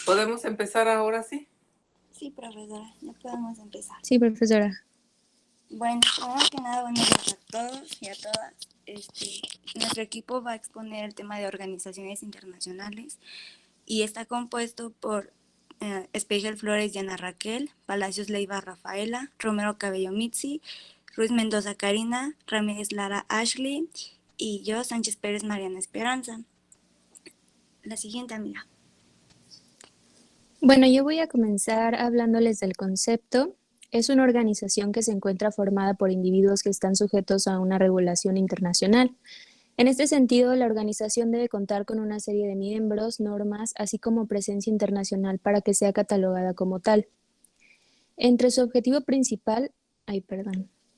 ¿Podemos empezar ahora sí? Sí, profesora, ya podemos empezar. Sí, profesora. Bueno, primero que nada, buenos días a todos y a todas. Nuestro equipo va a exponer el tema de organizaciones internacionales y está compuesto por Spiegel Flores Diana Raquel, Palacios Leiva Rafaela, Romero Cabello Mitzi, Ruiz Mendoza Karina, Ramírez Lara Ashley y yo, Sánchez Pérez Mariana Esperanza. La siguiente, amiga. Bueno, yo voy a comenzar hablándoles del concepto. Es una organización que se encuentra formada por individuos que están sujetos a una regulación internacional. En este sentido, la organización debe contar con una serie de miembros, normas, así como presencia internacional para que sea catalogada como tal. Entre su objetivo principal,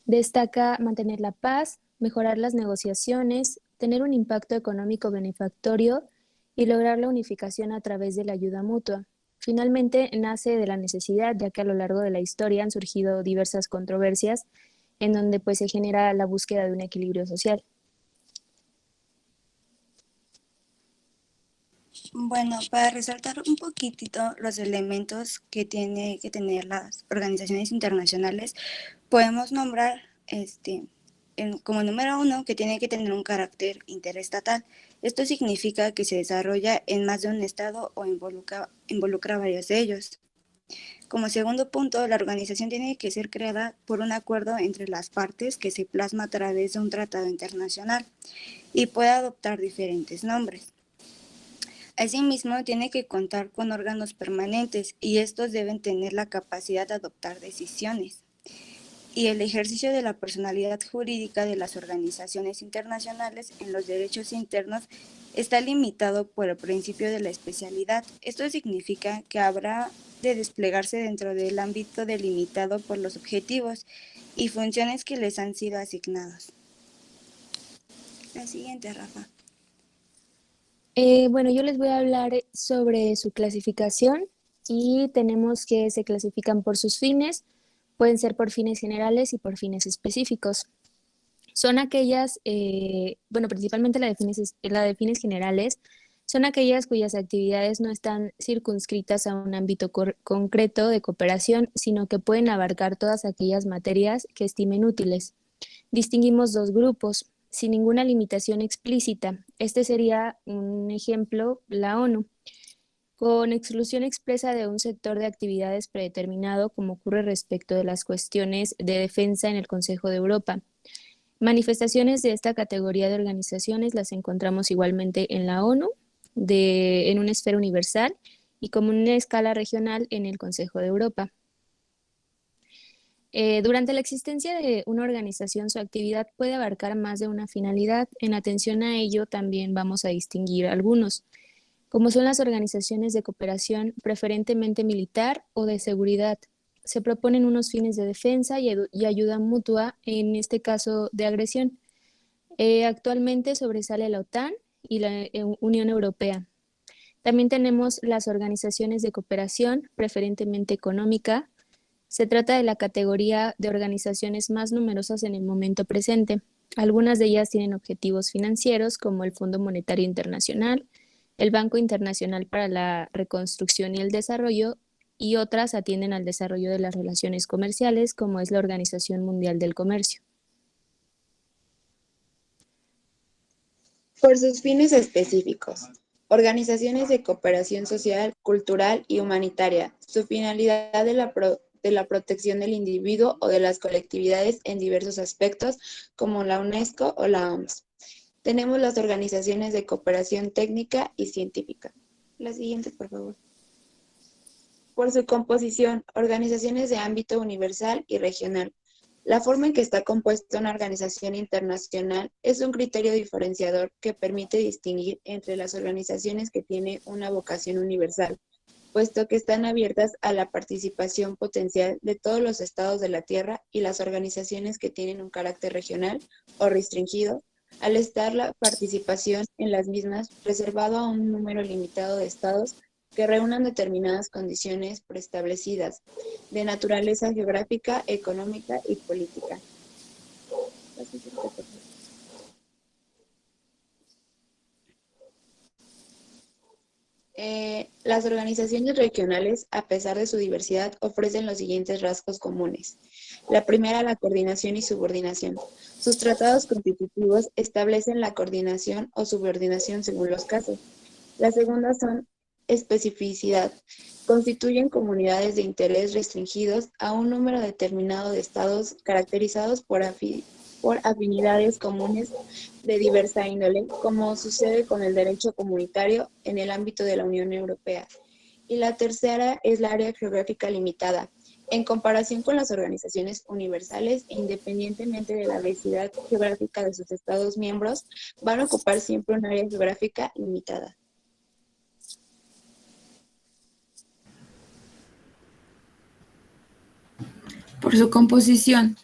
destaca mantener la paz, mejorar las negociaciones, tener un impacto económico benefactorio y lograr la unificación a través de la ayuda mutua. Finalmente, nace de la necesidad, ya que a lo largo de la historia han surgido diversas controversias en donde pues, se genera la búsqueda de un equilibrio social. Bueno, para resaltar un poquitito los elementos que tiene que tener las organizaciones internacionales, podemos nombrar como número 1 que tiene que tener un carácter interestatal. Esto significa que se desarrolla en más de un estado o involucra a varios de ellos. Como segundo punto, la organización tiene que ser creada por un acuerdo entre las partes que se plasma a través de un tratado internacional y puede adoptar diferentes nombres. Asimismo, tiene que contar con órganos permanentes y estos deben tener la capacidad de adoptar decisiones. Y el ejercicio de la personalidad jurídica de las organizaciones internacionales en los derechos internos está limitado por el principio de la especialidad. Esto significa que habrá de desplegarse dentro del ámbito delimitado por los objetivos y funciones que les han sido asignados. La siguiente, Rafa. Bueno, yo les voy a hablar sobre su clasificación y tenemos que se clasifican por sus fines, pueden ser por fines generales y por fines específicos. Son aquellas, principalmente la de fines generales, son aquellas cuyas actividades no están circunscritas a un ámbito concreto de cooperación, sino que pueden abarcar todas aquellas materias que estimen útiles. Distinguimos dos grupos, sin ninguna limitación explícita. Este sería un ejemplo, la ONU, con exclusión expresa de un sector de actividades predeterminado, como ocurre respecto de las cuestiones de defensa en el Consejo de Europa. Manifestaciones de esta categoría de organizaciones las encontramos igualmente en la ONU, en una esfera universal y como en una escala regional en el Consejo de Europa. Durante la existencia de una organización, su actividad puede abarcar más de una finalidad. En atención a ello, también vamos a distinguir algunos, como son las organizaciones de cooperación preferentemente militar o de seguridad. Se proponen unos fines de defensa y ayuda mutua, en este caso de agresión. Actualmente sobresale la OTAN y la Unión Europea. También tenemos las organizaciones de cooperación preferentemente económica. Se trata de la categoría de organizaciones más numerosas en el momento presente. Algunas de ellas tienen objetivos financieros como el Fondo Monetario Internacional, el Banco Internacional para la Reconstrucción y el Desarrollo, y otras atienden al desarrollo de las relaciones comerciales, como es la Organización Mundial del Comercio. Por sus fines específicos. Organizaciones de cooperación social, cultural y humanitaria. Su finalidad de la protección del individuo o de las colectividades en diversos aspectos, como la UNESCO o la OMS. Tenemos las organizaciones de cooperación técnica y científica. La siguiente, por favor. Por su composición, organizaciones de ámbito universal y regional. La forma en que está compuesta una organización internacional es un criterio diferenciador que permite distinguir entre las organizaciones que tienen una vocación universal, puesto que están abiertas a la participación potencial de todos los estados de la Tierra, y las organizaciones que tienen un carácter regional o restringido, al estar la participación en las mismas reservado a un número limitado de estados que reúnan determinadas condiciones preestablecidas de naturaleza geográfica, económica y política. Las organizaciones regionales, a pesar de su diversidad, ofrecen los siguientes rasgos comunes. La primera, la coordinación y subordinación. Sus tratados constitutivos establecen la coordinación o subordinación según los casos. La segunda son especificidad. Constituyen comunidades de interés restringidos a un número determinado de estados caracterizados por afinidades comunes de diversa índole, como sucede con el derecho comunitario en el ámbito de la Unión Europea. Y la tercera es la área geográfica limitada. En comparación con las organizaciones universales, e independientemente de la diversidad geográfica de sus estados miembros, van a ocupar siempre un área geográfica limitada. Por su composición,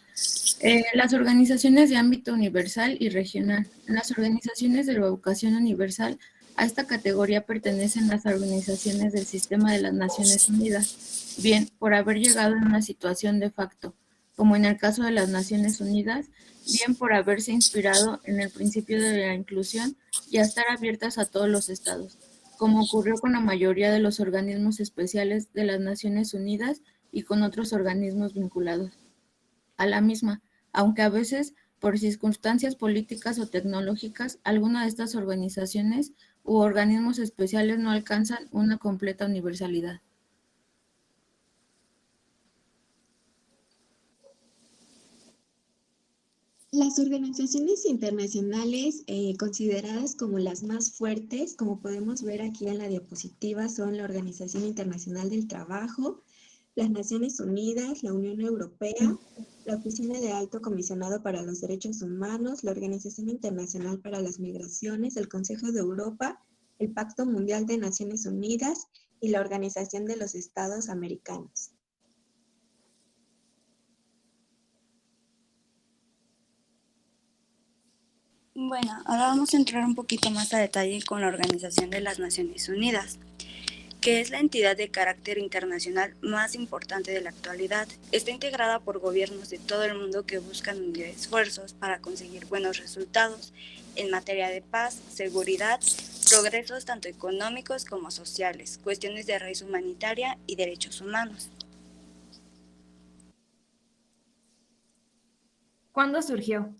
las organizaciones de ámbito universal y regional. En las organizaciones de la educación universal, a esta categoría pertenecen las organizaciones del sistema de las Naciones Unidas, bien por haber llegado en una situación de facto, como en el caso de las Naciones Unidas, bien por haberse inspirado en el principio de la inclusión y a estar abiertas a todos los estados, como ocurrió con la mayoría de los organismos especiales de las Naciones Unidas y con otros organismos vinculados a la misma, aunque a veces, por circunstancias políticas o tecnológicas, alguna de estas organizaciones u organismos especiales no alcanzan una completa universalidad. Las organizaciones internacionales consideradas como las más fuertes, como podemos ver aquí en la diapositiva, son la Organización Internacional del Trabajo, las Naciones Unidas, la Unión Europea, la Oficina de Alto Comisionado para los Derechos Humanos, la Organización Internacional para las Migraciones, el Consejo de Europa, el Pacto Mundial de Naciones Unidas y la Organización de los Estados Americanos. Bueno, ahora vamos a entrar un poquito más a detalle con la Organización de las Naciones Unidas, que es la entidad de carácter internacional más importante de la actualidad. Está integrada por gobiernos de todo el mundo que buscan unir esfuerzos para conseguir buenos resultados en materia de paz, seguridad, progresos tanto económicos como sociales, cuestiones de raíz humanitaria y derechos humanos. ¿Cuándo surgió?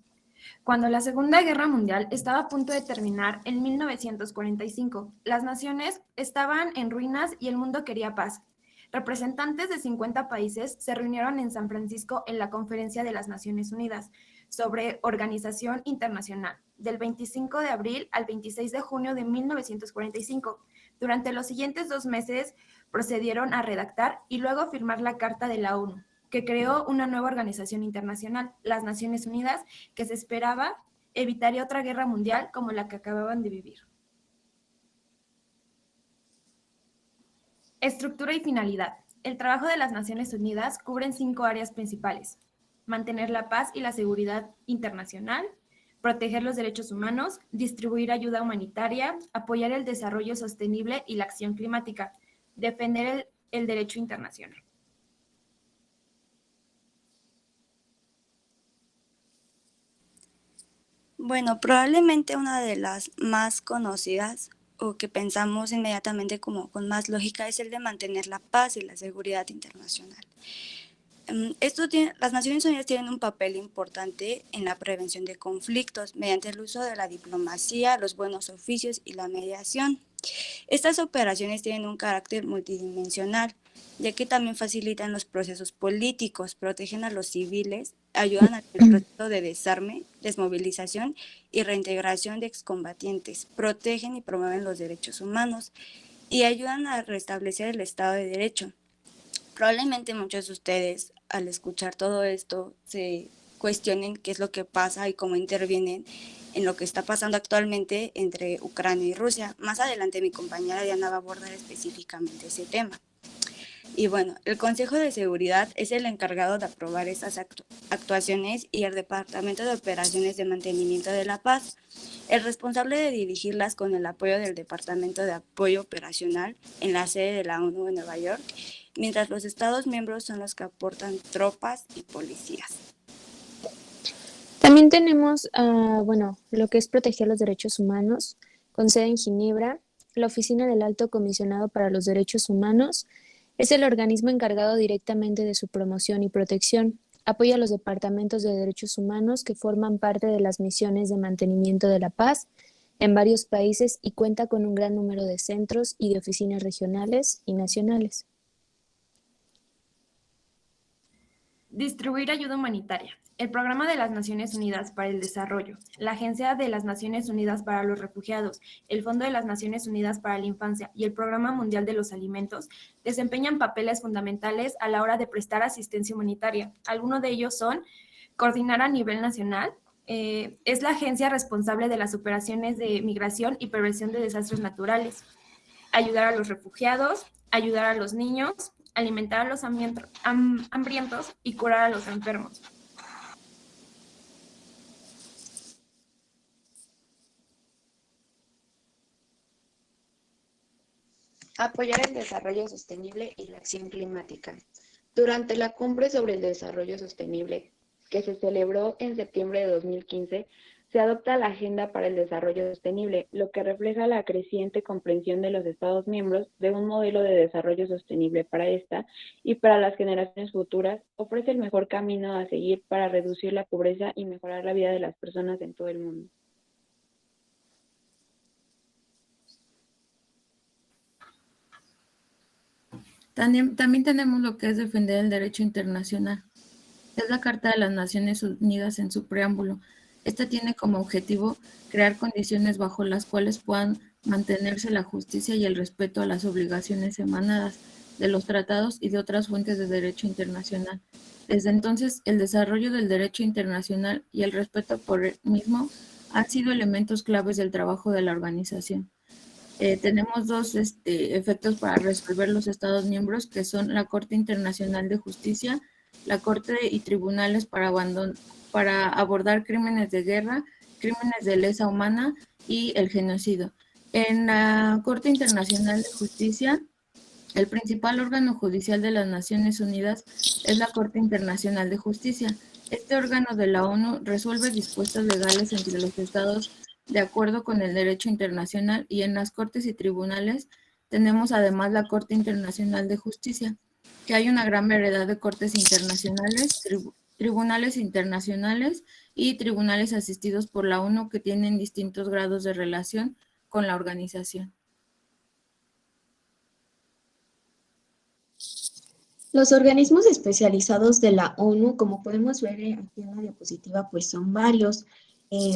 Cuando la Segunda Guerra Mundial estaba a punto de terminar en 1945, las naciones estaban en ruinas y el mundo quería paz. Representantes de 50 países se reunieron en San Francisco en la Conferencia de las Naciones Unidas sobre Organización Internacional, del 25 de abril al 26 de junio de 1945. Durante los siguientes 2 meses procedieron a redactar y luego firmar la Carta de la ONU, que creó una nueva organización internacional, las Naciones Unidas, que se esperaba evitaría otra guerra mundial como la que acababan de vivir. Estructura y finalidad. El trabajo de las Naciones Unidas cubre 5 áreas principales: mantener la paz y la seguridad internacional, proteger los derechos humanos, distribuir ayuda humanitaria, apoyar el desarrollo sostenible y la acción climática, defender el derecho internacional. Bueno, probablemente una de las más conocidas o que pensamos inmediatamente como con más lógica es el de mantener la paz y la seguridad internacional. Las Naciones Unidas tienen un papel importante en la prevención de conflictos mediante el uso de la diplomacia, los buenos oficios y la mediación. Estas operaciones tienen un carácter multidimensional, ya que también facilitan los procesos políticos, protegen a los civiles, ayudan al proceso de desarme, desmovilización y reintegración de excombatientes, protegen y promueven los derechos humanos y ayudan a restablecer el Estado de Derecho. Probablemente muchos de ustedes, al escuchar todo esto, se cuestionen qué es lo que pasa y cómo intervienen en lo que está pasando actualmente entre Ucrania y Rusia. Más adelante mi compañera Diana va a abordar específicamente ese tema. Y bueno, el Consejo de Seguridad es el encargado de aprobar estas actuaciones y el Departamento de Operaciones de Mantenimiento de la Paz, el responsable de dirigirlas con el apoyo del Departamento de Apoyo Operacional en la sede de la ONU en Nueva York, mientras los Estados miembros son los que aportan tropas y policías. También tenemos, lo que es proteger los derechos humanos, con sede en Ginebra, la Oficina del Alto Comisionado para los Derechos Humanos es el organismo encargado directamente de su promoción y protección. Apoya a los departamentos de derechos humanos que forman parte de las misiones de mantenimiento de la paz en varios países y cuenta con un gran número de centros y de oficinas regionales y nacionales. Distribuir ayuda humanitaria. El Programa de las Naciones Unidas para el Desarrollo, la Agencia de las Naciones Unidas para los Refugiados, el Fondo de las Naciones Unidas para la Infancia y el Programa Mundial de los Alimentos desempeñan papeles fundamentales a la hora de prestar asistencia humanitaria. Algunos de ellos son coordinar a nivel nacional, es la agencia responsable de las operaciones de migración y prevención de desastres naturales, ayudar a los refugiados, ayudar a los niños, alimentar a los hambrientos y curar a los enfermos. Apoyar el desarrollo sostenible y la acción climática. Durante la Cumbre sobre el Desarrollo Sostenible, que se celebró en septiembre de 2015, se adopta la Agenda para el Desarrollo Sostenible, lo que refleja la creciente comprensión de los Estados miembros de un modelo de desarrollo sostenible para esta y para las generaciones futuras, ofrece el mejor camino a seguir para reducir la pobreza y mejorar la vida de las personas en todo el mundo. También tenemos lo que es defender el derecho internacional. Es la Carta de las Naciones Unidas en su preámbulo. Esta tiene como objetivo crear condiciones bajo las cuales puedan mantenerse la justicia y el respeto a las obligaciones emanadas de los tratados y de otras fuentes de derecho internacional. Desde entonces, el desarrollo del derecho internacional y el respeto por el mismo han sido elementos claves del trabajo de la organización. Tenemos dos efectos para resolver los Estados miembros, que son la Corte Internacional de Justicia, la Corte y tribunales para abordar crímenes de guerra, crímenes de lesa humana y el genocidio. En la Corte Internacional de Justicia, el principal órgano judicial de las Naciones Unidas es la Corte Internacional de Justicia. Este órgano de la ONU resuelve disputas legales entre los estados de acuerdo con el derecho internacional, y en las cortes y tribunales tenemos además la Corte Internacional de Justicia, que hay una gran variedad de cortes internacionales, tribunales internacionales y tribunales asistidos por la ONU que tienen distintos grados de relación con la organización. Los organismos especializados de la ONU, como podemos ver aquí en la diapositiva, pues son varios.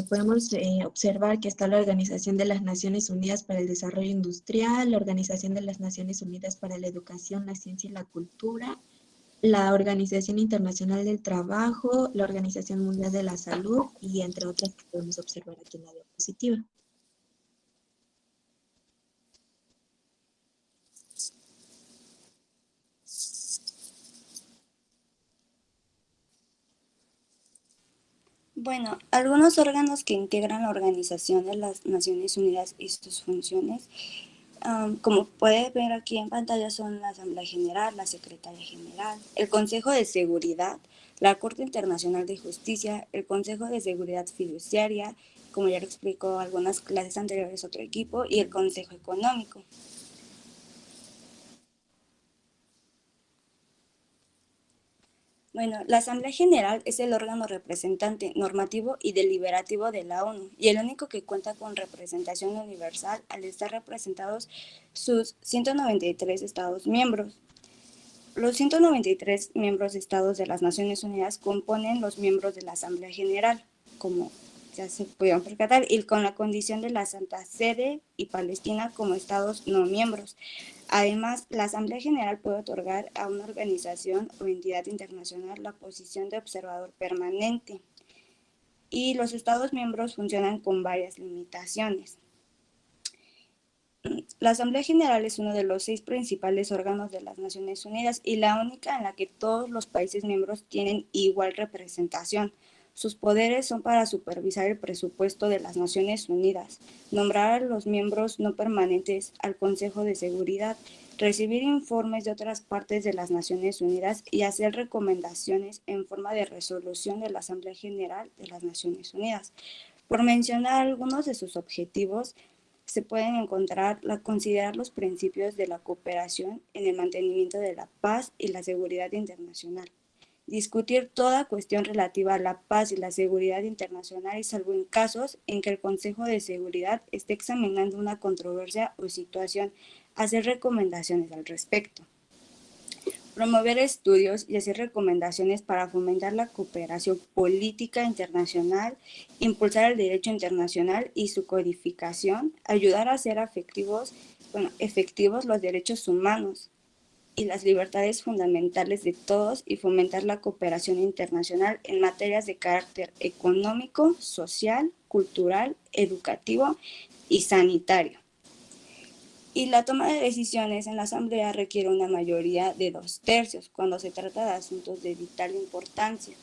Podemos observar que está la Organización de las Naciones Unidas para el Desarrollo Industrial, la Organización de las Naciones Unidas para la Educación, la Ciencia y la Cultura, la Organización Internacional del Trabajo, la Organización Mundial de la Salud y entre otras que podemos observar aquí en la diapositiva. Bueno, algunos órganos que integran la Organización de las Naciones Unidas y sus funciones, como puede ver aquí en pantalla, son la Asamblea General, la Secretaría General, el Consejo de Seguridad, la Corte Internacional de Justicia, el Consejo de Seguridad Fiduciaria, como ya lo explicó algunas clases anteriores otro equipo, y el Consejo Económico. Bueno, la Asamblea General es el órgano representante, normativo y deliberativo de la ONU y el único que cuenta con representación universal al estar representados sus 193 Estados miembros. Los 193 miembros de Estados de las Naciones Unidas componen los miembros de la Asamblea General, como ya se pudieron percatar, y con la condición de la Santa Sede y Palestina como Estados no miembros. Además, la Asamblea General puede otorgar a una organización o entidad internacional la posición de observador permanente y los Estados miembros funcionan con varias limitaciones. La Asamblea General es uno de los 6 principales órganos de las Naciones Unidas y la única en la que todos los países miembros tienen igual representación. Sus poderes son para supervisar el presupuesto de las Naciones Unidas, nombrar a los miembros no permanentes al Consejo de Seguridad, recibir informes de otras partes de las Naciones Unidas y hacer recomendaciones en forma de resolución de la Asamblea General de las Naciones Unidas. Por mencionar algunos de sus objetivos, se pueden considerar los principios de la cooperación en el mantenimiento de la paz y la seguridad internacional. Discutir toda cuestión relativa a la paz y la seguridad internacional, y salvo en casos en que el Consejo de Seguridad esté examinando una controversia o situación, hacer recomendaciones al respecto. Promover estudios y hacer recomendaciones para fomentar la cooperación política internacional, impulsar el derecho internacional y su codificación, ayudar a hacer efectivos los derechos humanos y las libertades fundamentales de todos, y fomentar la cooperación internacional en materias de carácter económico, social, cultural, educativo y sanitario. Y la toma de decisiones en la Asamblea requiere una mayoría de 2/3 cuando se trata de asuntos de vital importancia,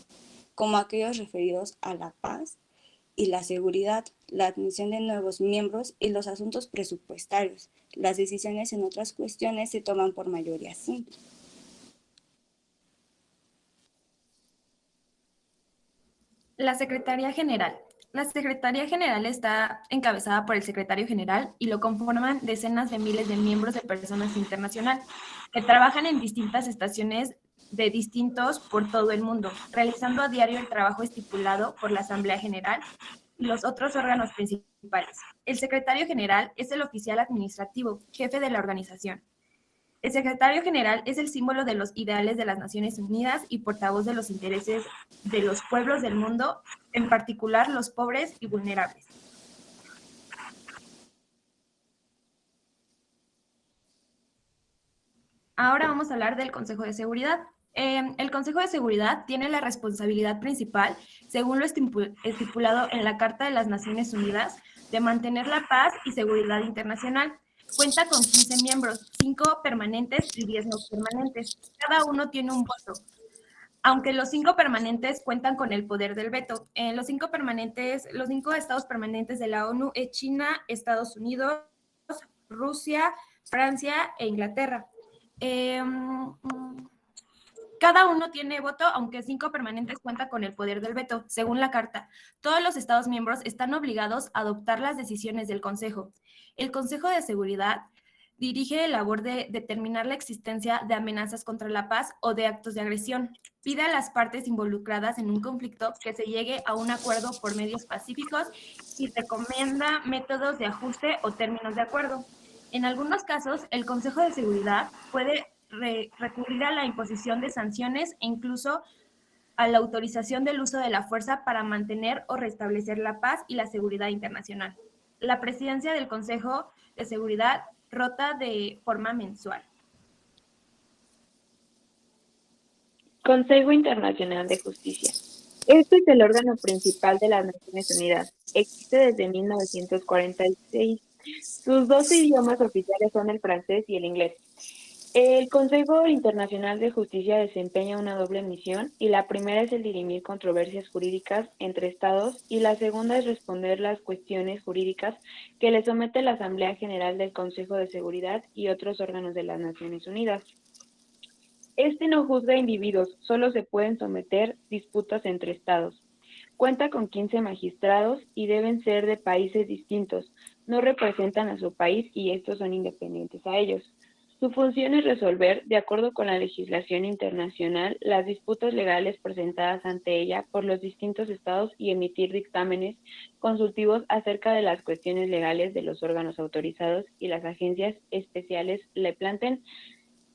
como aquellos referidos a la paz y la seguridad, la admisión de nuevos miembros y los asuntos presupuestarios. Las decisiones en otras cuestiones se toman por mayoría simple. La Secretaría General. La Secretaría General está encabezada por el Secretario General y lo conforman decenas de miles de miembros de personas internacionales que trabajan en distintas estaciones de distintos por todo el mundo, realizando a diario el trabajo estipulado por la Asamblea General y los otros órganos principales. El Secretario General es el oficial administrativo, jefe de la organización. El Secretario General es el símbolo de los ideales de las Naciones Unidas y portavoz de los intereses de los pueblos del mundo, en particular los pobres y vulnerables. Ahora vamos a hablar del Consejo de Seguridad. El Consejo de Seguridad tiene la responsabilidad principal, según lo estipulado en la Carta de las Naciones Unidas, de mantener la paz y seguridad internacional. Cuenta con 15 miembros, 5 permanentes y 10 no permanentes. Cada uno tiene un voto. Aunque los 5 permanentes cuentan con el poder del veto. Los 5 estados permanentes de la ONU es China, Estados Unidos, Rusia, Francia e Inglaterra. Cada uno tiene voto, aunque 5 permanentes cuentan con el poder del veto. Según la Carta, todos los Estados miembros están obligados a adoptar las decisiones del Consejo. El Consejo de Seguridad dirige la labor de determinar la existencia de amenazas contra la paz o de actos de agresión. Pide a las partes involucradas en un conflicto que se llegue a un acuerdo por medios pacíficos y recomienda métodos de ajuste o términos de acuerdo. En algunos casos, el Consejo de Seguridad puede recurrir a la imposición de sanciones e incluso a la autorización del uso de la fuerza para mantener o restablecer la paz y la seguridad internacional. La presidencia del Consejo de Seguridad rota de forma mensual. Consejo Internacional de Justicia. Este es el órgano principal de las Naciones Unidas. Existe desde 1946. Sus 2 idiomas oficiales son el francés y el inglés. El Consejo Internacional de Justicia desempeña una doble misión, y la primera es el dirimir controversias jurídicas entre estados, y la segunda es responder las cuestiones jurídicas que le somete la Asamblea General del Consejo de Seguridad y otros órganos de las Naciones Unidas. Este no juzga individuos, solo se pueden someter disputas entre estados. Cuenta con 15 magistrados y deben ser de países distintos, no representan a su país y estos son independientes a ellos. Su función es resolver, de acuerdo con la legislación internacional, las disputas legales presentadas ante ella por los distintos estados y emitir dictámenes consultivos acerca de las cuestiones legales de los órganos autorizados y las agencias especiales le planteen.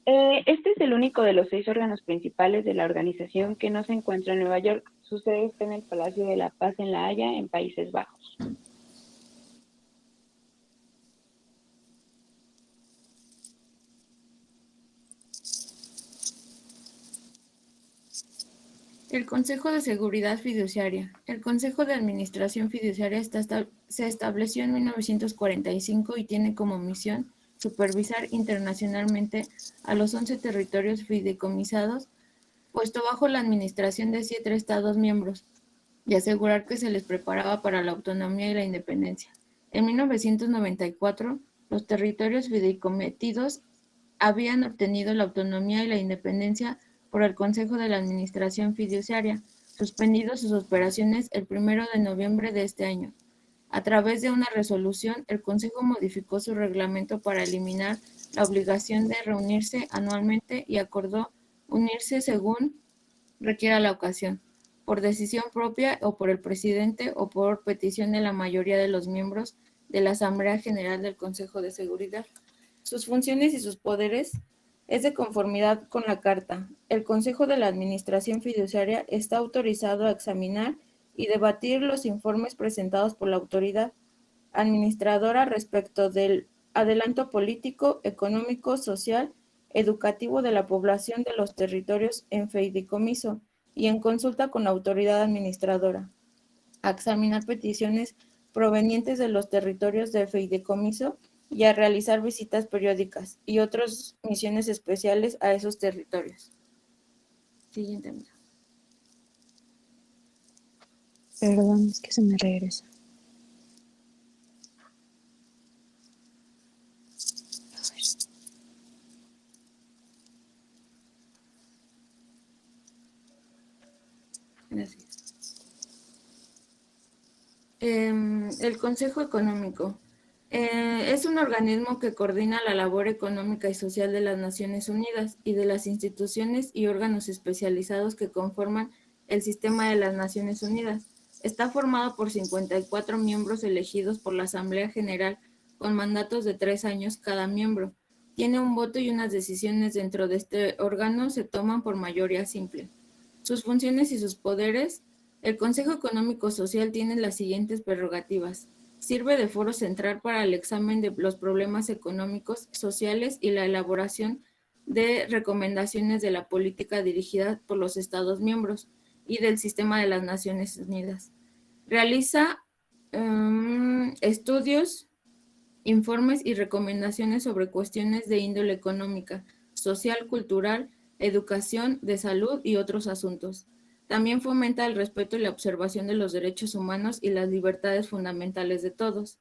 Este es el único de los 6 órganos principales de la organización que no se encuentra en Nueva York. Su sede está en el Palacio de la Paz en La Haya, en Países Bajos. El Consejo de Seguridad Fiduciaria. El Consejo de Administración Fiduciaria se estableció en 1945 y tiene como misión supervisar internacionalmente a los 11 territorios fideicomisados, puesto bajo la administración de 7 estados miembros, y asegurar que se les preparaba para la autonomía y la independencia. En 1994, los territorios fideicometidos habían obtenido la autonomía y la independencia por el Consejo de la Administración Fiduciaria, suspendido sus operaciones el 1 de noviembre de este año. A través de una resolución, el Consejo modificó su reglamento para eliminar la obligación de reunirse anualmente y acordó unirse según requiera la ocasión, por decisión propia o por el presidente o por petición de la mayoría de los miembros de la Asamblea General del Consejo de Seguridad. Sus funciones y sus poderes es de conformidad con la Carta. El Consejo de la Administración Fiduciaria está autorizado a examinar y debatir los informes presentados por la autoridad administradora respecto del adelanto político, económico, social, educativo de la población de los territorios en fideicomiso y en consulta con la autoridad administradora. A examinar peticiones provenientes de los territorios de fideicomiso y a realizar visitas periódicas y otras misiones especiales a esos territorios. Siguiente. Perdón, es que se me regresa. Gracias. El Consejo Económico es un organismo que coordina la labor económica y social de las Naciones Unidas y de las instituciones y órganos especializados que conforman el sistema de las Naciones Unidas. Está formado por 54 miembros elegidos por la Asamblea General con mandatos de 3 años cada miembro. Tiene un voto y unas decisiones dentro de este órgano se toman por mayoría simple. Sus funciones y sus poderes. El Consejo Económico Social tiene las siguientes prerrogativas. Sirve de foro central para el examen de los problemas económicos, sociales y la elaboración de recomendaciones de la política dirigida por los Estados miembros y del sistema de las Naciones Unidas. Realiza estudios, informes y recomendaciones sobre cuestiones de índole económica, social, cultural, educación, de salud y otros asuntos. También fomenta el respeto y la observación de los derechos humanos y las libertades fundamentales de todos.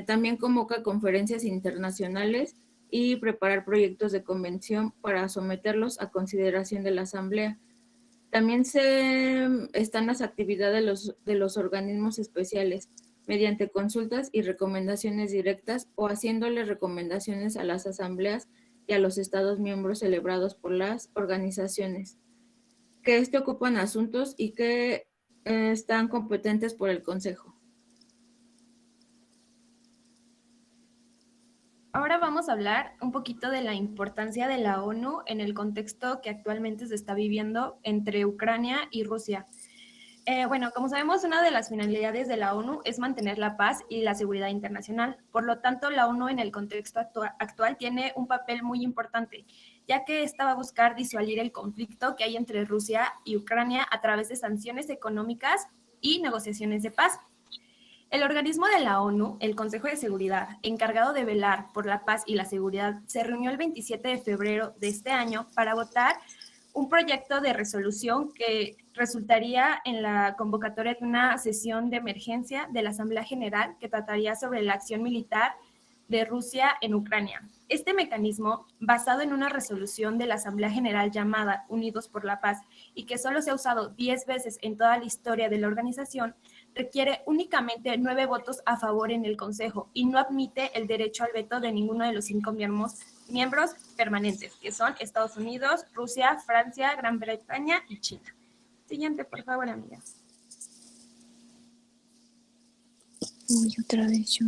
También convoca conferencias internacionales y preparar proyectos de convención para someterlos a consideración de la Asamblea. También están las actividades de los organismos especiales, mediante consultas y recomendaciones directas o haciéndoles recomendaciones a las asambleas y a los Estados miembros celebrados por las organizaciones, que ocupan asuntos y que están competentes por el Consejo. Ahora vamos a hablar un poquito de la importancia de la ONU en el contexto que actualmente se está viviendo entre Ucrania y Rusia. Bueno, como sabemos, una de las finalidades de la ONU es mantener la paz y la seguridad internacional. Por lo tanto, la ONU en el contexto actual tiene un papel muy importante, ya que esta va a buscar disuadir el conflicto que hay entre Rusia y Ucrania a través de sanciones económicas y negociaciones de paz. El organismo de la ONU, el Consejo de Seguridad, encargado de velar por la paz y la seguridad, se reunió el 27 de febrero de este año para votar un proyecto de resolución que resultaría en la convocatoria de una sesión de emergencia de la Asamblea General que trataría sobre la acción militar de Rusia en Ucrania. Este mecanismo, basado en una resolución de la Asamblea General llamada Unidos por la Paz y que solo se ha usado 10 veces en toda la historia de la organización, requiere únicamente 9 votos a favor en el Consejo y no admite el derecho al veto de ninguno de los 5 miembros permanentes, que son Estados Unidos, Rusia, Francia, Gran Bretaña y China. Siguiente, por favor, amiga. Uy, otra vez yo.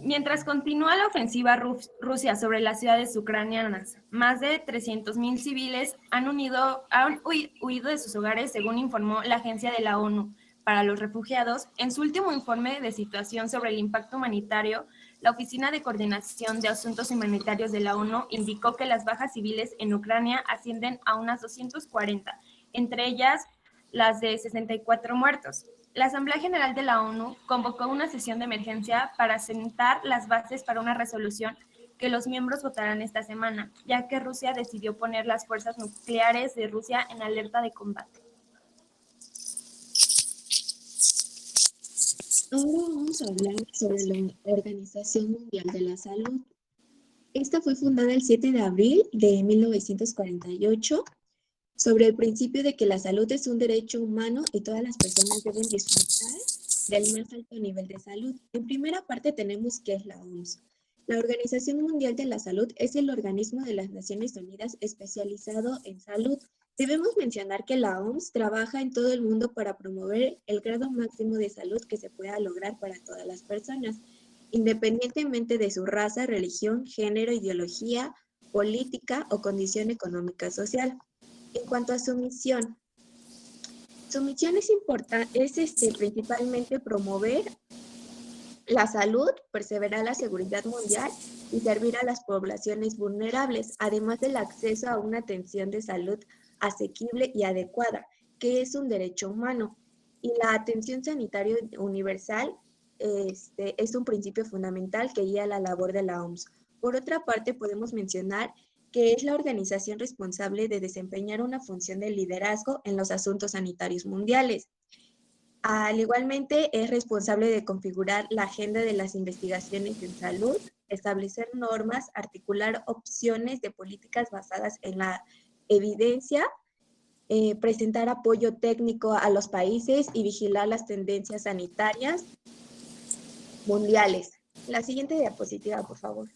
Mientras continúa la ofensiva Rusia sobre las ciudades ucranianas, más de 300,000 civiles han huido de sus hogares, según informó la Agencia de la ONU para los Refugiados. En su último informe de situación sobre el impacto humanitario, la Oficina de Coordinación de Asuntos Humanitarios de la ONU indicó que las bajas civiles en Ucrania ascienden a unas 240, entre ellas las de 64 muertos. La Asamblea General de la ONU convocó una sesión de emergencia para sentar las bases para una resolución que los miembros votarán esta semana, ya que Rusia decidió poner las fuerzas nucleares de Rusia en alerta de combate. Ahora vamos a hablar sobre la Organización Mundial de la Salud. Esta fue fundada el 7 de abril de 1948. sobre el principio de que la salud es un derecho humano y todas las personas deben disfrutar del más alto nivel de salud. En primera parte tenemos qué es la OMS. La Organización Mundial de la Salud es el organismo de las Naciones Unidas especializado en salud. Debemos mencionar que la OMS trabaja en todo el mundo para promover el grado máximo de salud que se pueda lograr para todas las personas, independientemente de su raza, religión, género, ideología, política o condición económica social. En cuanto a su misión es principalmente promover la salud, perseverar la seguridad mundial y servir a las poblaciones vulnerables, además del acceso a una atención de salud asequible y adecuada, que es un derecho humano. Y la atención sanitaria universal es un principio fundamental que guía la labor de la OMS. Por otra parte, podemos mencionar que es la organización responsable de desempeñar una función de liderazgo en los asuntos sanitarios mundiales. Igualmente, es responsable de configurar la agenda de las investigaciones en salud, establecer normas, articular opciones de políticas basadas en la evidencia, presentar apoyo técnico a los países y vigilar las tendencias sanitarias mundiales. La siguiente diapositiva, por favor.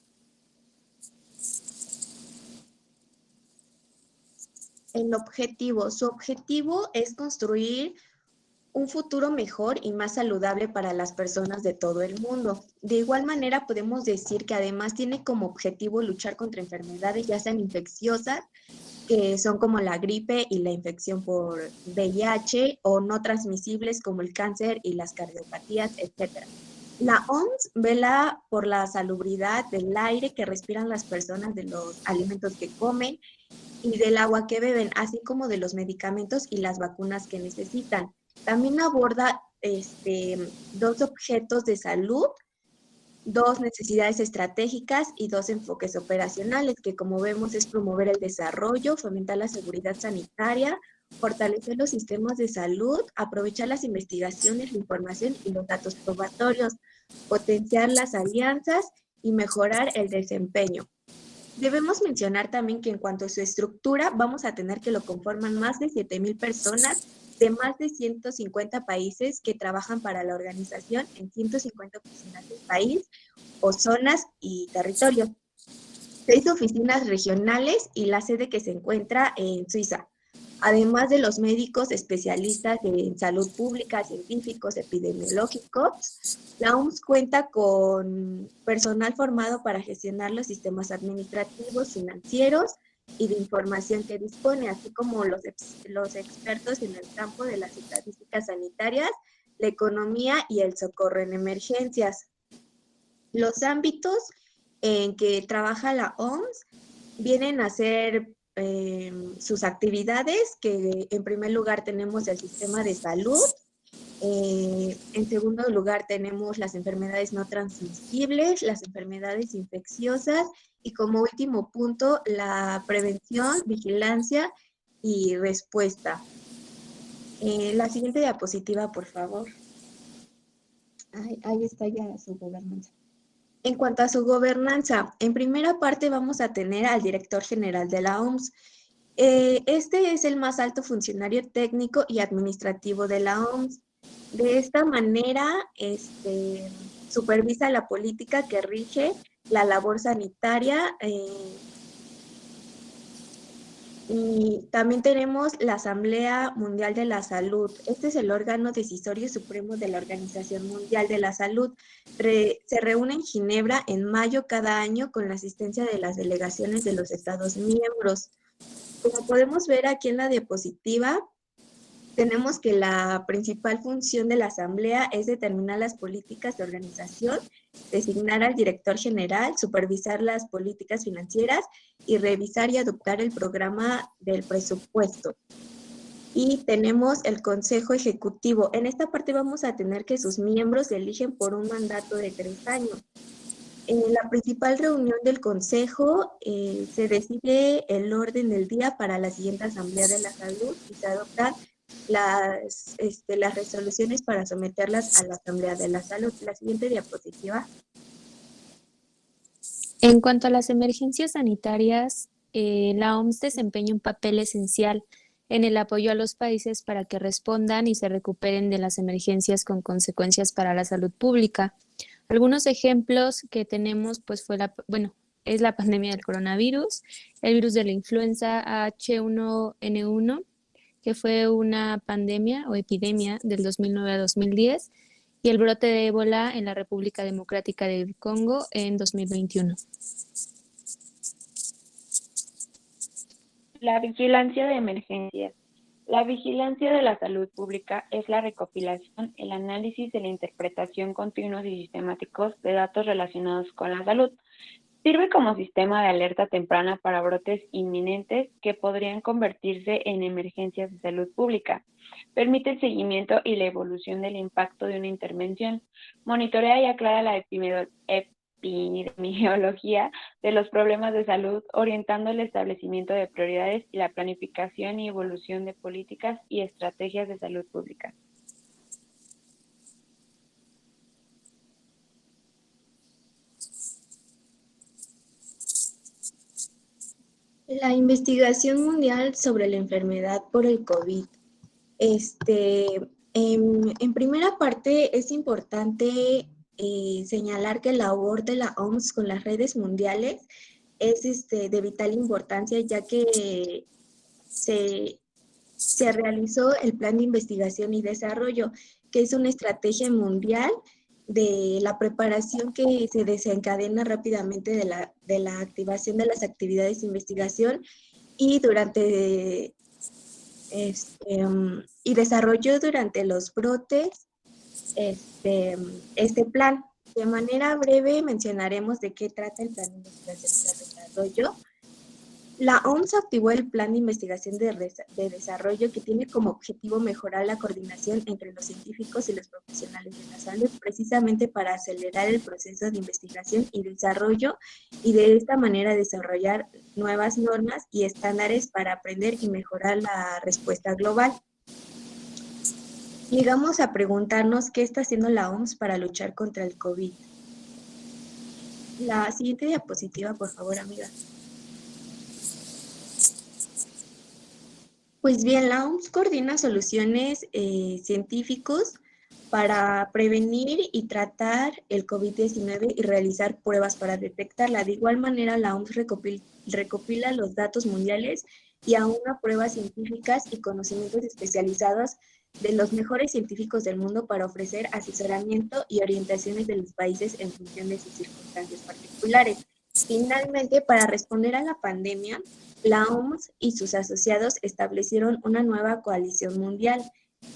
Su objetivo es construir un futuro mejor y más saludable para las personas de todo el mundo. De igual manera, podemos decir que además tiene como objetivo luchar contra enfermedades ya sean infecciosas, que son como la gripe y la infección por VIH, o no transmisibles como el cáncer y las cardiopatías, etc. La OMS vela por la salubridad del aire que respiran las personas, de los alimentos que comen y del agua que beben, así como de los medicamentos y las vacunas que necesitan. También aborda dos objetos de salud, dos necesidades estratégicas y dos enfoques operacionales, que como vemos es promover el desarrollo, fomentar la seguridad sanitaria, fortalecer los sistemas de salud, aprovechar las investigaciones, la información y los datos probatorios, potenciar las alianzas y mejorar el desempeño. Debemos mencionar también que en cuanto a su estructura, vamos a tener que lo conforman más de 7,000 personas de más de 150 países que trabajan para la organización en 150 oficinas del país o zonas y territorios. 6 oficinas regionales y la sede que se encuentra en Suiza. Además de los médicos especialistas en salud pública, científicos, epidemiológicos, la OMS cuenta con personal formado para gestionar los sistemas administrativos, financieros y de información que dispone, así como los expertos en el campo de las estadísticas sanitarias, la economía y el socorro en emergencias. Los ámbitos en que trabaja la OMS vienen a ser sus actividades, que en primer lugar tenemos el sistema de salud, en segundo lugar tenemos las enfermedades no transmisibles, las enfermedades infecciosas y como último punto la prevención, vigilancia y respuesta. La siguiente diapositiva, por favor. Ahí está ya su gobernanza. En cuanto a su gobernanza, en primera parte vamos a tener al director general de la OMS. Este es el más alto funcionario técnico y administrativo de la OMS. De esta manera, supervisa la política que rige la labor sanitaria. Y también tenemos la Asamblea Mundial de la Salud. Este es el órgano decisorio supremo de la Organización Mundial de la Salud. Se reúne en Ginebra en mayo cada año con la asistencia de las delegaciones de los Estados miembros. Como podemos ver aquí en la diapositiva, tenemos que la principal función de la Asamblea es determinar las políticas de organización, designar al director general, supervisar las políticas financieras y revisar y adoptar el programa del presupuesto. Y tenemos el Consejo Ejecutivo. En esta parte vamos a tener que sus miembros se eligen por un mandato de 3 años. En la principal reunión del Consejo se decide el orden del día para la siguiente Asamblea de la Salud y se adoptan las resoluciones para someterlas a la Asamblea de la Salud. La siguiente diapositiva. En cuanto a las emergencias sanitarias, la OMS desempeña un papel esencial en el apoyo a los países para que respondan y se recuperen de las emergencias con consecuencias para la salud pública. Algunos ejemplos que tenemos, pues es la pandemia del coronavirus, el virus de la influenza H1N1, que fue una pandemia o epidemia del 2009 a 2010, y el brote de ébola en la República Democrática del Congo en 2021. La vigilancia de emergencias. La vigilancia de la salud pública es la recopilación, el análisis y la interpretación continuos y sistemáticos de datos relacionados con la salud. Sirve como sistema de alerta temprana para brotes inminentes que podrían convertirse en emergencias de salud pública. Permite el seguimiento y la evolución del impacto de una intervención. Monitorea y aclara la epidemiología de los problemas de salud, orientando el establecimiento de prioridades y la planificación y evolución de políticas y estrategias de salud pública. La investigación mundial sobre la enfermedad por el COVID. En primera parte es importante señalar que la labor de la OMS con las redes mundiales es de vital importancia, ya que se realizó el Plan de Investigación y Desarrollo, que es una estrategia mundial de la preparación que se desencadena rápidamente de la activación de las actividades de investigación y y desarrolló durante los brotes este plan. De manera breve mencionaremos de qué trata el Plan de Investigación de Desarrollo. La OMS activó el Plan de Investigación de Desarrollo, que tiene como objetivo mejorar la coordinación entre los científicos y los profesionales de la salud, precisamente para acelerar el proceso de investigación y desarrollo y de esta manera desarrollar nuevas normas y estándares para aprender y mejorar la respuesta global. Llegamos a preguntarnos qué está haciendo la OMS para luchar contra el COVID. La siguiente diapositiva, por favor, amiga. Pues bien, la OMS coordina soluciones científicos para prevenir y tratar el COVID-19 y realizar pruebas para detectarla. De igual manera, la OMS recopila los datos mundiales y aúna pruebas científicas y conocimientos especializados de los mejores científicos del mundo para ofrecer asesoramiento y orientaciones de los países en función de sus circunstancias particulares. Finalmente, para responder a la pandemia, la OMS y sus asociados establecieron una nueva coalición mundial,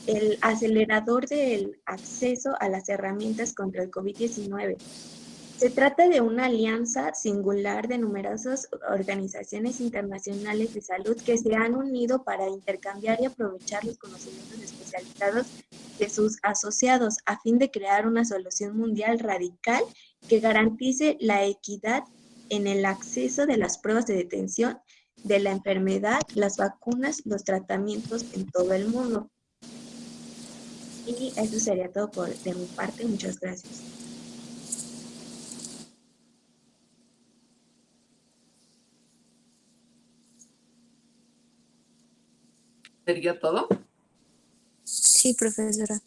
el acelerador del acceso a las herramientas contra el COVID-19. Se trata de una alianza singular de numerosas organizaciones internacionales de salud que se han unido para intercambiar y aprovechar los conocimientos especializados de sus asociados a fin de crear una solución mundial radical que garantice la equidad en el acceso de las pruebas de detención de la enfermedad, las vacunas, los tratamientos en todo el mundo. Y eso sería todo de mi parte. Muchas gracias. ¿Sería todo? Sí, profesora.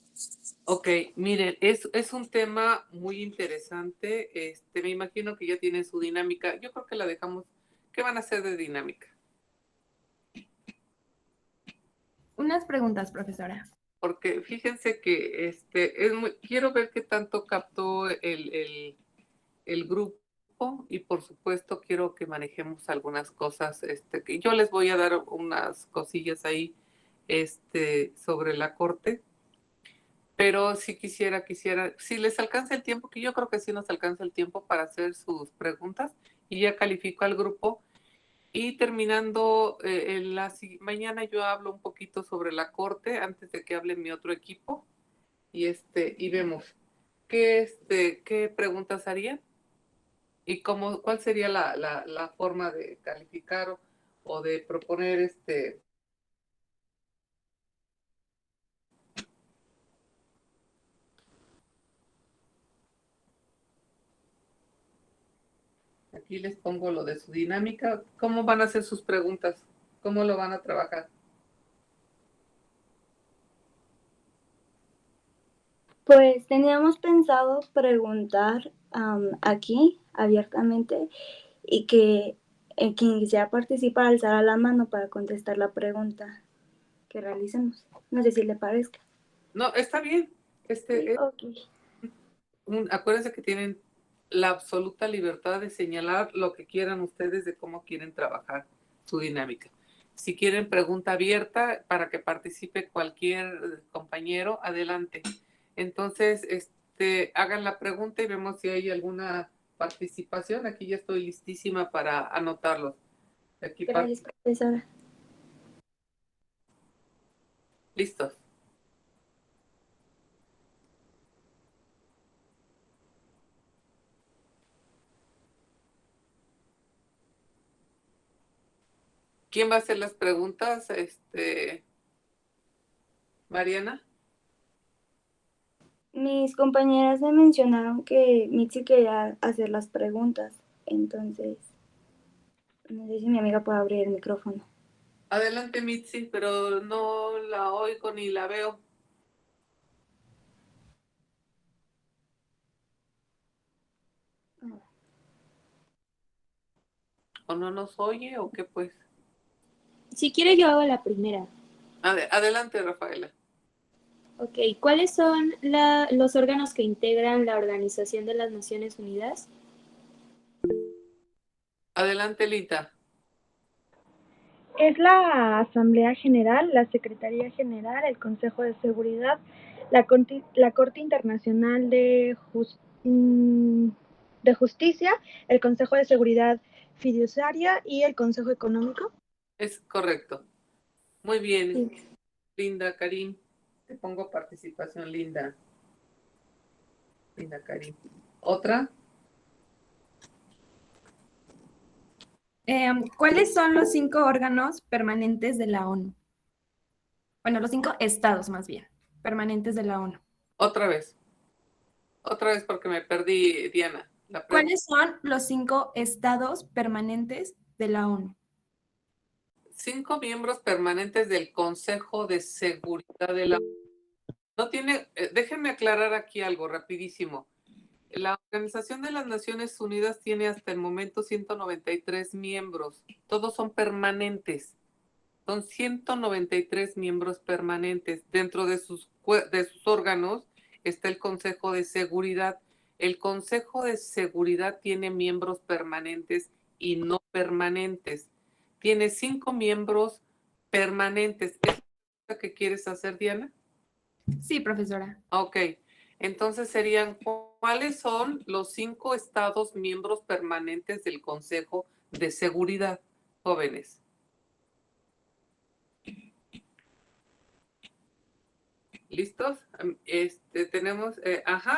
Ok, miren, es un tema muy interesante. Me imagino que ya tienen su dinámica. Yo creo que la dejamos. ¿Qué van a hacer de dinámica? Unas preguntas, profesora. Porque fíjense que quiero ver qué tanto captó el grupo y por supuesto quiero que manejemos algunas cosas. Que yo les voy a dar unas cosillas ahí sobre la corte. Pero si quisiera, si les alcanza el tiempo, que yo creo que sí nos alcanza el tiempo para hacer sus preguntas y ya califico al grupo. Y terminando, mañana yo hablo un poquito sobre la corte antes de que hable mi otro equipo y vemos qué preguntas harían y cuál sería la forma de calificar o de proponer Aquí les pongo lo de su dinámica. ¿Cómo van a hacer sus preguntas? ¿Cómo lo van a trabajar? Pues teníamos pensado preguntar aquí abiertamente y que quien quisiera participar alzara la mano para contestar la pregunta que realicemos. No sé si le parezca. No, está bien. Sí, ok. Acuérdense que tienen la absoluta libertad de señalar lo que quieran ustedes de cómo quieren trabajar su dinámica. Si quieren pregunta abierta para que participe cualquier compañero, adelante. Entonces, hagan la pregunta y vemos si hay alguna participación. Aquí ya estoy listísima para anotarlos. Aquí Gracias, profesora. listos. ¿Quién va a hacer las preguntas? Mariana. Mis compañeras me mencionaron que Mitzi quería hacer las preguntas, entonces no sé si mi amiga puede abrir el micrófono. Adelante, Mitzi, pero no la oigo ni la veo. ¿O no nos oye o qué pues? Si quiere, yo hago la primera. Adelante, Rafaela. Ok, ¿cuáles son los órganos que integran la Organización de las Naciones Unidas? Adelante, Lita. Es la Asamblea General, la Secretaría General, el Consejo de Seguridad, la Corte Internacional de Justicia, el Consejo de Seguridad Fiduciaria y el Consejo Económico. Es correcto. Muy bien, Sí. Linda, Karim. Te pongo participación, Linda. Linda, Karim. ¿Otra? ¿Cuáles son los 5 órganos permanentes de la ONU? Bueno, los 5 estados más bien, permanentes de la ONU. Otra vez. Otra vez porque me perdí, Diana. ¿Cuáles son los 5 estados permanentes de la ONU? 5 miembros permanentes del Consejo de Seguridad de la ONU. No tiene, déjenme aclarar aquí algo rapidísimo. La Organización de las Naciones Unidas tiene hasta el momento 193 miembros. Todos son permanentes. Son 193 miembros permanentes. Dentro de sus órganos está el Consejo de Seguridad. El Consejo de Seguridad tiene miembros permanentes y no permanentes. Tiene 5 miembros permanentes. ¿Es lo que quieres hacer, Diana? Sí, profesora. Ok. Entonces serían, ¿cuáles son los 5 estados miembros permanentes del Consejo de Seguridad, jóvenes? ¿Listos? Tenemos,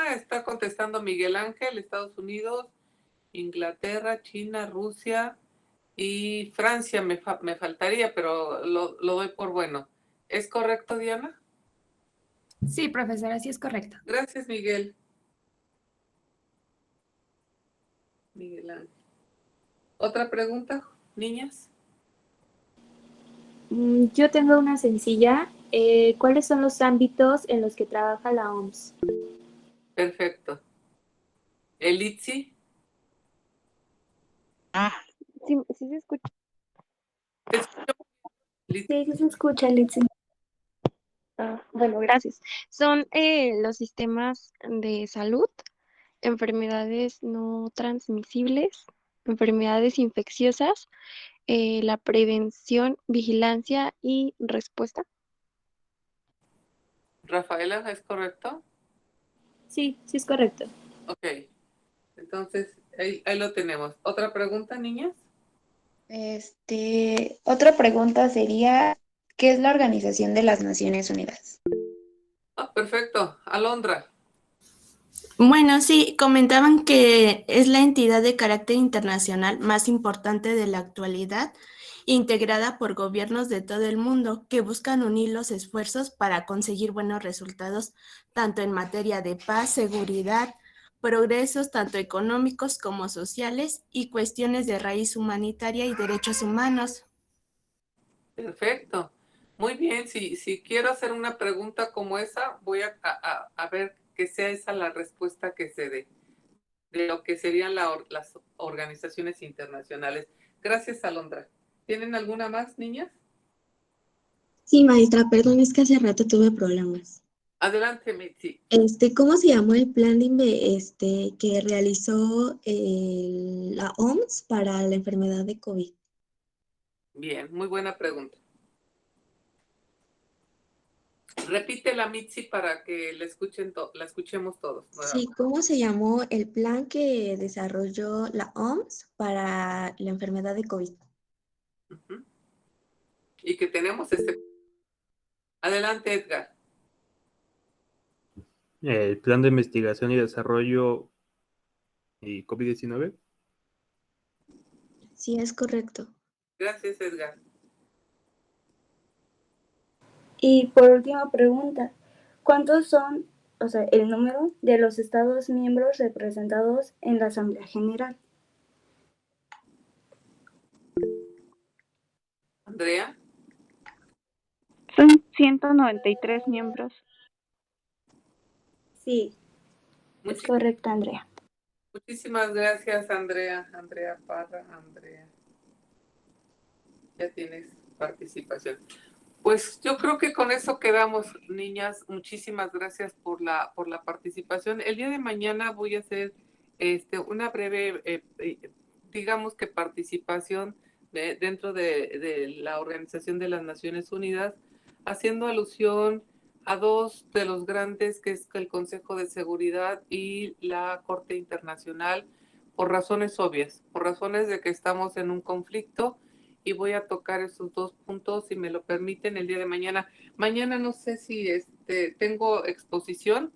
está contestando Miguel Ángel, Estados Unidos, Inglaterra, China, Rusia y Francia me faltaría, pero lo doy por bueno. ¿Es correcto, Diana? Sí, profesora, sí es correcto. Gracias, Miguel. Miguel Ángel. ¿Otra pregunta, niñas? Yo tengo una sencilla. ¿Cuáles son los ámbitos en los que trabaja la OMS? Perfecto. ¿Elitzi? Sí, sí se escucha. ¿Te escucho? Sí, sí se escucha, Litsi. Bueno, gracias. Son los sistemas de salud, enfermedades no transmisibles, enfermedades infecciosas, la prevención, vigilancia y respuesta. Rafaela, ¿es correcto? Sí, sí es correcto. Ok. Entonces, ahí lo tenemos. ¿Otra pregunta, niñas? Otra pregunta sería, ¿qué es la Organización de las Naciones Unidas? Perfecto. Alondra. Bueno, sí, comentaban que es la entidad de carácter internacional más importante de la actualidad, integrada por gobiernos de todo el mundo que buscan unir los esfuerzos para conseguir buenos resultados, tanto en materia de paz, seguridad, progresos tanto económicos como sociales y cuestiones de raíz humanitaria y derechos humanos. Perfecto. Muy bien. Si quiero hacer una pregunta como esa, voy a ver que sea esa la respuesta que se dé de lo que serían las organizaciones internacionales. Gracias, Alondra. ¿Tienen alguna más, niñas? Sí, maestra, perdón, es que hace rato tuve problemas. Adelante, Mitzi. ¿Cómo se llamó el plan que realizó la OMS para la enfermedad de COVID? Bien, muy buena pregunta. Repítela, Mitzi, para que la escuchemos todos. Sí, ¿cómo se llamó el plan que desarrolló la OMS para la enfermedad de COVID? Uh-huh. Y que tenemos Adelante, Edgar. El Plan de Investigación y Desarrollo y COVID-19. Sí, es correcto. Gracias, Edgar. Y por última pregunta, ¿cuántos son, el número de los Estados miembros representados en la Asamblea General? Andrea. Son 193 miembros. Sí, es correcto, Andrea. Muchísimas gracias, Andrea. Andrea Parra, Andrea. Ya tienes participación. Pues yo creo que con eso quedamos, niñas. Muchísimas gracias por la participación. El día de mañana voy a hacer una breve, digamos que participación dentro de la Organización de las Naciones Unidas, haciendo alusión a dos de los grandes, que es el Consejo de Seguridad y la Corte Internacional, por razones obvias, por razones de que estamos en un conflicto, y voy a tocar esos dos puntos, si me lo permiten, el día de mañana. Mañana no sé si tengo exposición,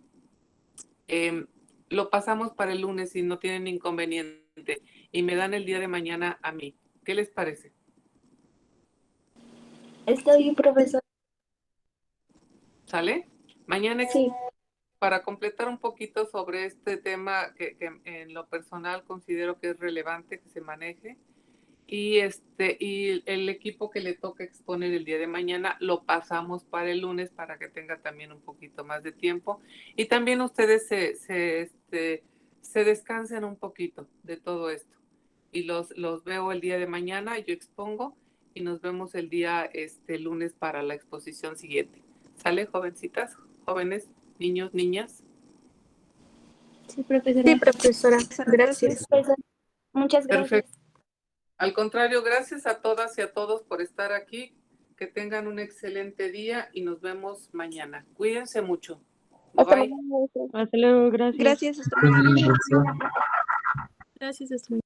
lo pasamos para el lunes si no tienen inconveniente, y me dan el día de mañana a mí. ¿Qué les parece? Está bien, profesor. ¿Sale? Mañana sí. Para completar un poquito sobre este tema que en lo personal considero que es relevante que se maneje, y el equipo que le toca exponer el día de mañana lo pasamos para el lunes para que tenga también un poquito más de tiempo, y también ustedes se descansen un poquito de todo esto, y los veo el día de mañana, yo expongo, y nos vemos el día lunes para la exposición siguiente. ¿Sale, jovencitas, jóvenes, niños, niñas? Sí, profesora. Sí, profesora. Gracias. Muchas gracias. Perfecto. Al contrario, gracias a todas y a todos por estar aquí. Que tengan un excelente día y nos vemos mañana. Cuídense mucho. Hasta Bye. luego. Hasta luego, gracias. Gracias, hasta luego. Gracias, hasta luego.